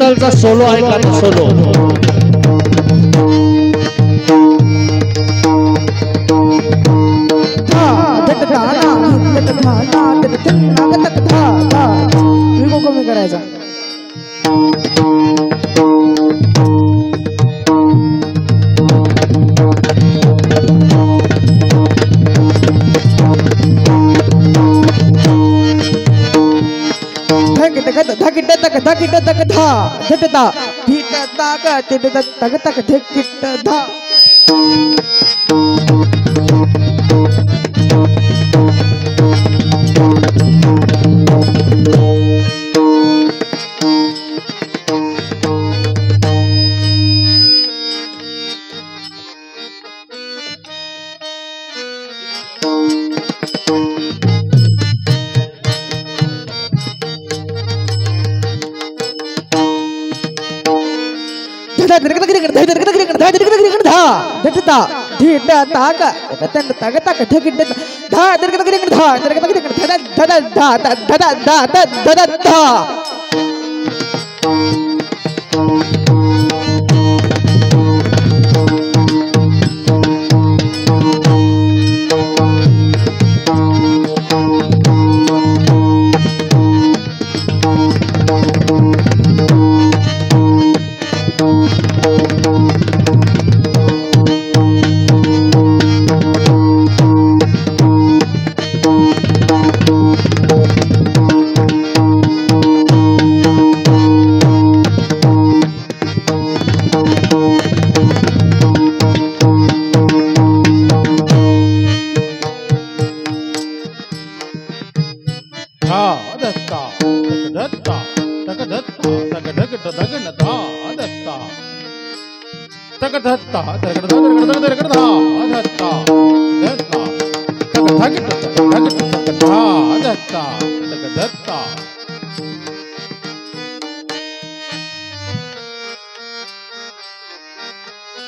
विठ्ठलचा solo ऐका ना solo कमी करायचा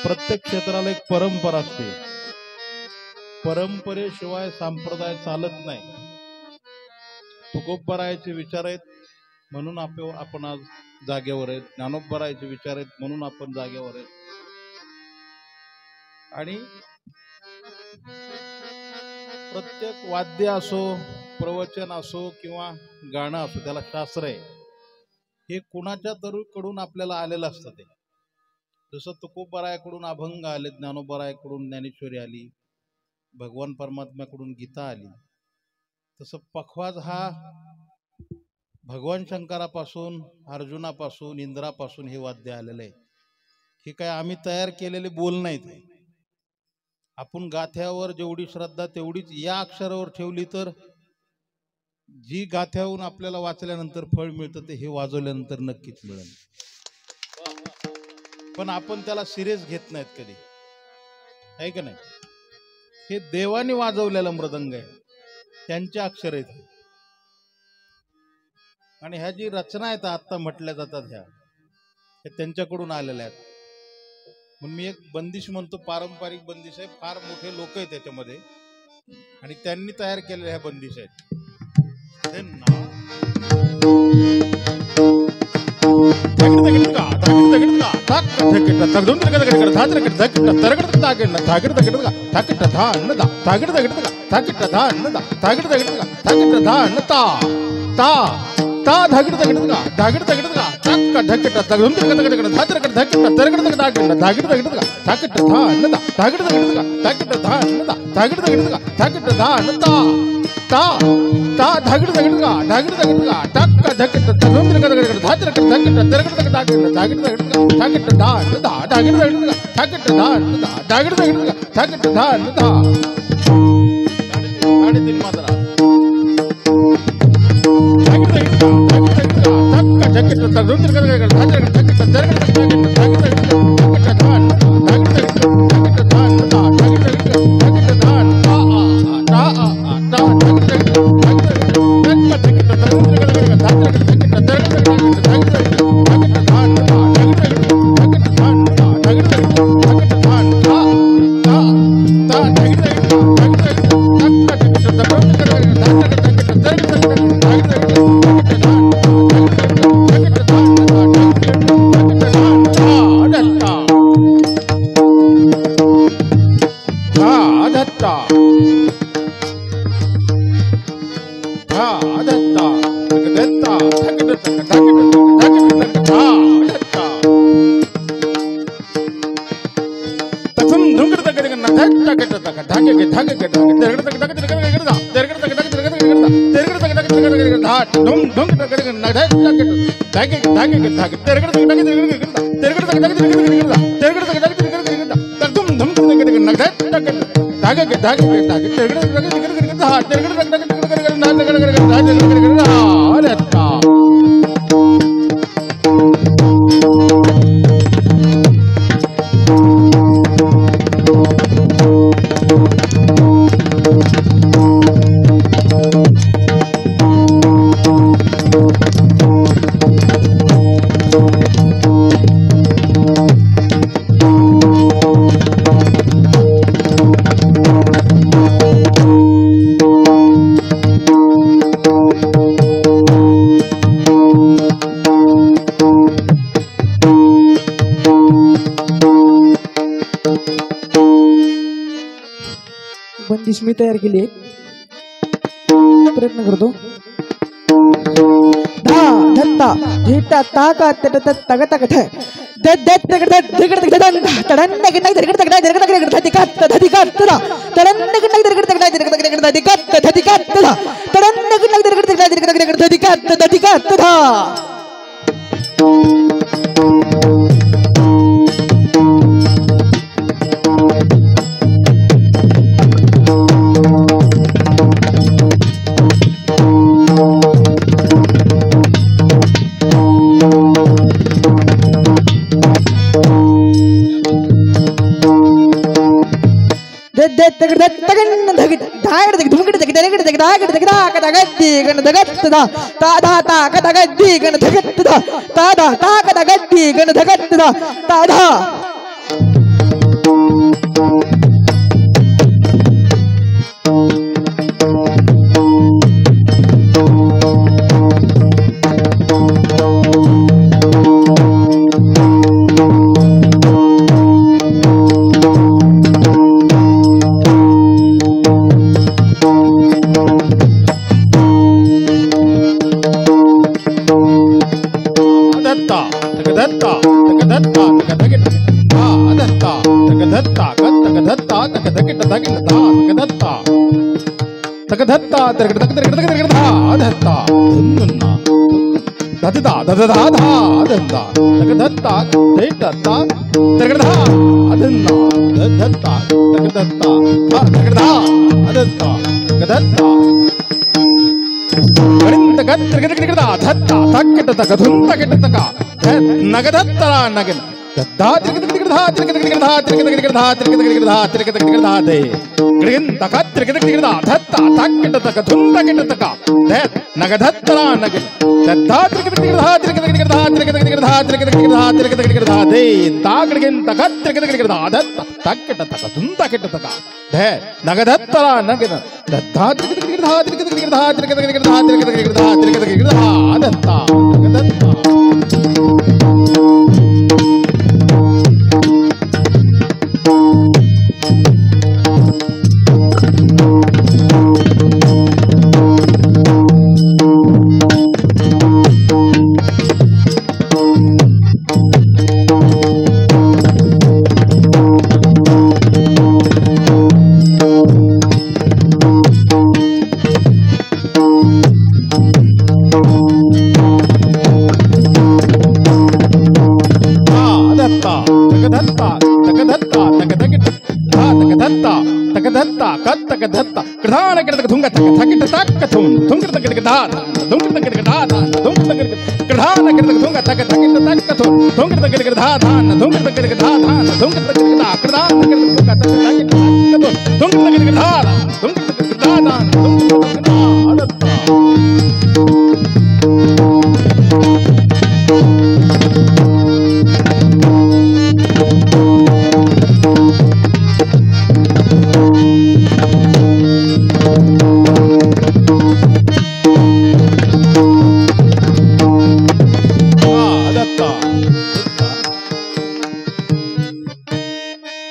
प्रत्येक क्षेत्राला एक परंपरा असते. परंपरेशिवाय संप्रदाय चालत नाही. तुकोबरायाचे विचार आहेत म्हणून आपण आज जागेवर आहेत. ज्ञानोबरायाचे विचार आहेत म्हणून आपण जागेवर आहेत. आणि प्रत्येक वाद्य असो, प्रवचन असो किंवा गाणं असो, त्याला शास्त्र आहे. हे कुणाच्या तरी कडून आपल्याला आलेलं असतं. ते जसं तुकोबरायाकडून अभंग आले, ज्ञानोबरायाकडून ज्ञानेश्वरी आली, भगवान परमात्म्याकडून गीता आली, तसं पखवाज हा भगवान शंकरापासून, अर्जुनापासून, इंद्रापासून हे वाद्य आलेलं आहे. हे काय आम्ही तयार केलेले बोल नाहीत. आपण गाथ्यावर जेवढी श्रद्धा तेवढीच या अक्षरावर ठेवली तर जी गाथ्याहून आपल्याला वाचल्यानंतर फळ मिळतं ते हे वाजवल्यानंतर नक्कीच मिळेल. पण आपण त्याला सिरियस घेत नाहीत कधी, आहे का नाही? हे देवाने वाजवलेला मृदंग आहे, त्यांचे अक्षर आहेत. आणि ह्या जी रचना आहेत आता म्हटल्या जातात ह्या त्यांच्याकडून आलेल्या आहेत. म्हणून मी एक बंदिश म्हणतो, पारंपरिक बंदिश आहे. फार मोठे लोक आहेत त्याच्यामध्ये आणि त्यांनी तयार केलेल्या ह्या बंदिश आहेत. धा धत्ता धा धत्ता तक धत्ता धक धक धक धक धक धा धत्ता तकुम धुंगर तक धक धक धक धक धक धक धक धक तेरगड़ तक धक धक धक धा तेरगड़ तक धक धक धक धा तेरगड़ तक धक धक धक धा धुम धुम तक धक धक धक धक धक तेरगड़ तक धक धक धक धा तेरगड़ तक धक धक धक धा तेरगड़ तक धक धक धक धा तक धुम धुम तक धक धक धक धागे के धागे के धागे तेरगड़ तक धक धक धक धा तेरगड़ तक धक धक धक धा तेरगड़ तक धक धक धक धा अरे ता बंदिश मी तयार केली आहे. प्रयत्न करतो. धा धत्ता धीटा ताका तट तग तग ठ द द तग द धग तग दन तडन नग नग धग तग धग तग धग धति कात धति कात तदा तडन नग नग धग तग धग तग धति कात धति कात तदा तडन नग नग धग तग धग धति कात तदा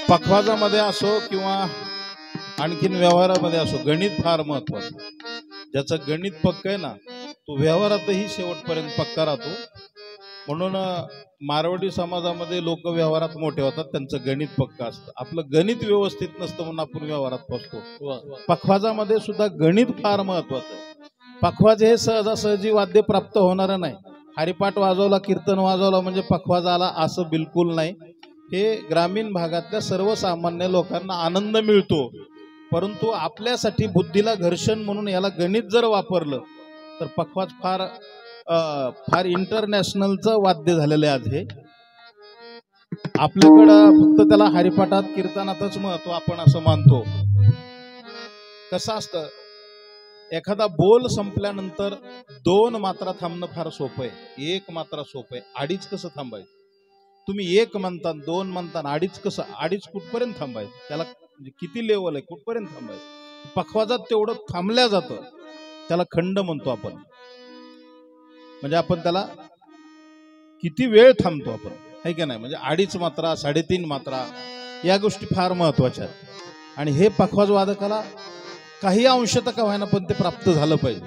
पखवाजामध्ये असो किंवा आणखीन व्यवहारामध्ये असो गणित फार महत्वाचं. ज्याचं गणित पक्क आहे ना तो व्यवहारातही शेवटपर्यंत पक्का राहतो. म्हणून मारवाडी समाजामध्ये लोक व्यवहारात मोठे होतात, त्यांचं गणित पक्क असतं. आपलं गणित व्यवस्थित नसतं म्हणून आपण व्यवहारात फसतो. पखवाजामध्ये सुद्धा गणित फार महत्वाचं आहे. पखवाज हे सहजासहजी वाद्य प्राप्त होणारं नाही. हरिपाठ वाजवला, कीर्तन वाजवला म्हणजे पखवाज आला असं बिलकुल नाही. हे ग्रामीण भागातल्या सर्वसामान्य लोकांना आनंद मिळतो. परंतु आपल्यासाठी बुद्धीला घर्षण म्हणून याला गणित जर वापरलं तर पखवाज फार इंटरनॅशनलचं वाद्य झालेलं आहे. आज हे आपल्याकडं फक्त त्याला हरिपाठात कीर्तनातच महत्व आपण असं मानतो. कसं असतं, एखादा बोल संपल्यानंतर 2 मात्रा थांबणं फार सोपं आहे, 1 मात्रा सोपं आहे. 2.5 कसं थांबायचं? तुम्ही 1 म्हणता, 2 म्हणता, 2.5 कसं? 2.5 कुठपर्यंत थांबायचं? त्याला किती लेवल आहे, कुठपर्यंत थांबायचं? पखवाजात तेवढं थांबल्या जातं, त्याला खंड म्हणतो आपण. म्हणजे आपण त्याला किती वेळ थांबतो आपण, आहे की नाही? म्हणजे 2.5 मात्रा, 3.5 मात्रा या गोष्टी फार महत्वाच्या आहेत. आणि हे पखवाज वादकाला काही अंशतः का व्हायना पण ते प्राप्त झालं पाहिजे.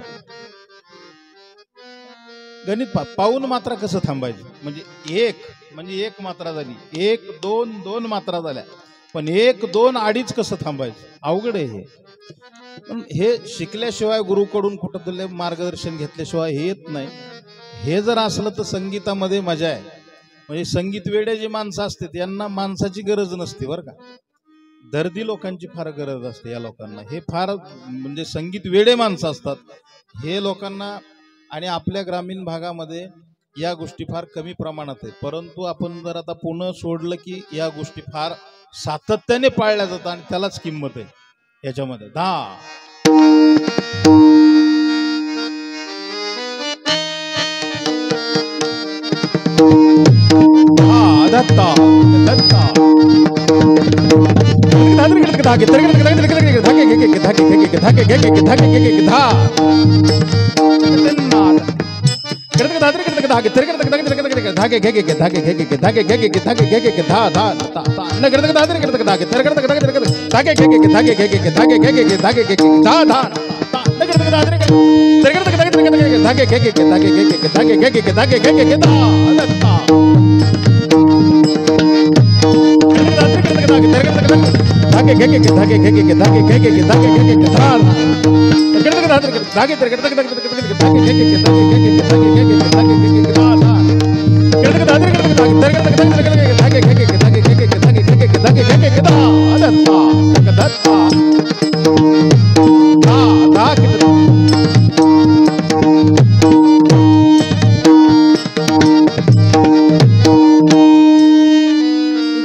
गणित पाऊन मात्रा कसं थांबायचं? म्हणजे 1 मात्रा झाली, 1 2 2 मात्रा झाल्या, पण 1 2 2.5 कसं थांबायचं? अवघड आहे हे. पण हे शिकल्याशिवाय, गुरुकडून कुठंतरी मार्गदर्शन घेतल्याशिवाय हे येत नाही. हे जर असलं तर संगीतामध्ये मजा आहे. म्हणजे संगीत वेडे जी माणसं असतात यांना माणसाची गरज नसते बरं का, दर्दी लोकांची फार गरज असते या लोकांना. हे फार म्हणजे संगीत वेडे माणसं असतात हे लोकांना. आणि आपल्या ग्रामीण भागामध्ये या गोष्टी फार कमी प्रमाणात आहेत. परंतु आपण जर आता पुणे सोडलं की या गोष्टी फार सातत्याने पाळल्या जातात आणि त्यालाच किंमत आहे याच्यामध्ये.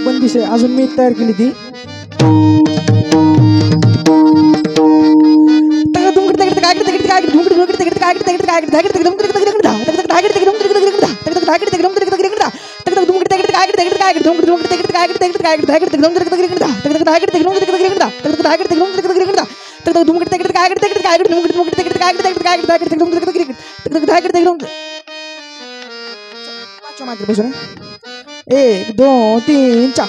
बंदिश आहे अजून मी तयार केली ती. एक दोन तीन चार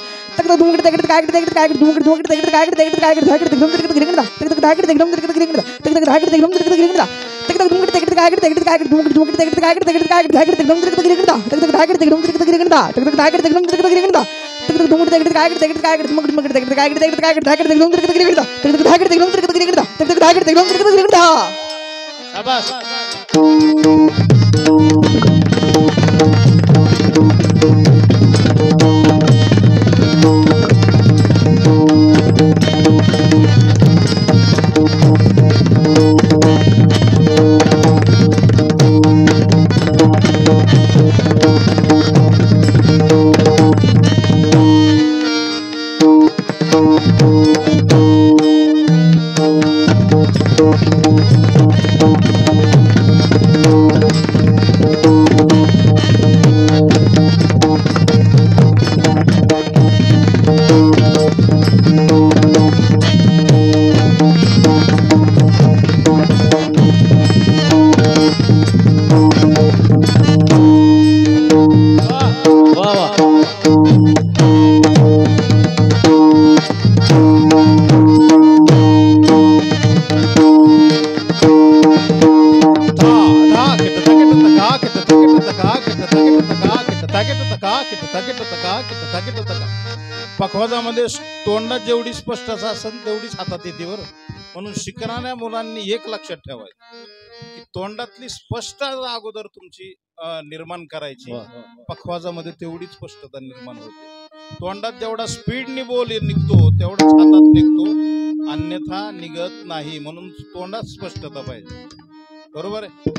पखवाजामध्ये तोंडात जेवढी स्पष्टता असेल तेवढीच हातात येते बरं. म्हणून शिकणाऱ्या मुलांनी एक लक्षात ठेवायचं की तोंडातली स्पष्टता अगोदर तुमची निर्माण करायची. पखवाजामध्ये तेवढीच स्पष्टता निर्माण होते. तोंडात जेवढा स्पीडनी बोल निघतो तेवढाच हातात निघतो, अन्यथा निघत नाही. म्हणून तोंडात स्पष्टता पाहिजे. बरोबर आहे.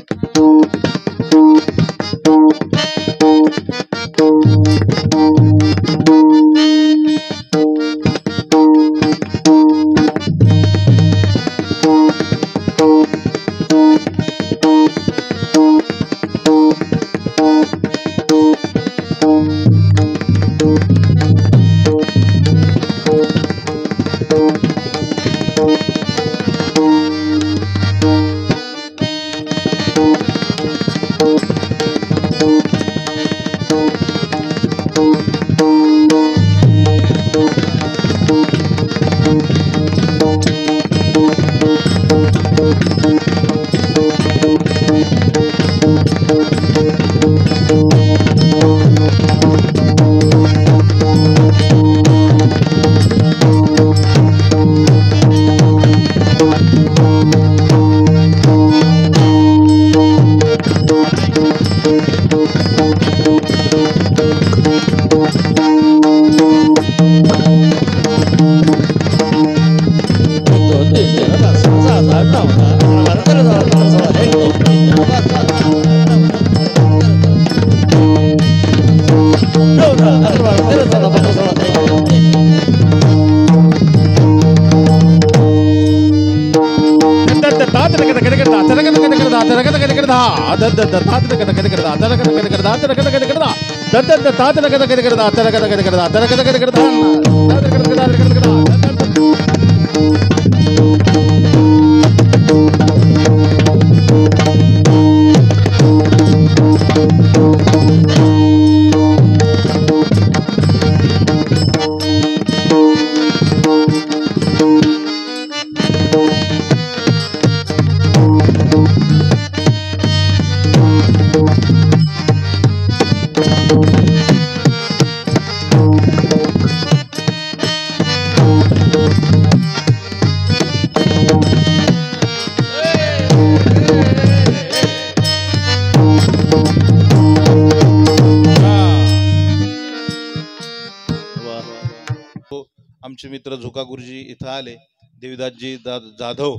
आमचे मित्र झुका गुरुजी इथं आले. देवीदासजी जाधव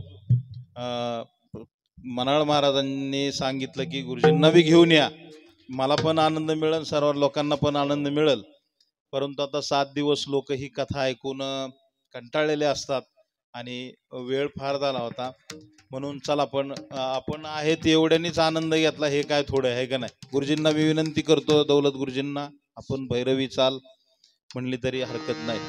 मनाळ महाराजांनी सांगितलं की गुरुजींना बी घेऊन या, मला पण आनंद मिळेल, सर्व लोकांना पण आनंद मिळेल. परंतु आता 7 दिवस लोक ही कथा ऐकून कंटाळलेले असतात आणि वेळ फार झाला होता. म्हणून चला आपण आहे ते एवढ्यानीच आनंद घेतला, हे काय थोडं आहे का नाही. गुरुजींना मी विनंती करतो, दौलत गुरुजींना, आपण भैरवी चाल म्हणली तरी हरकत नाही.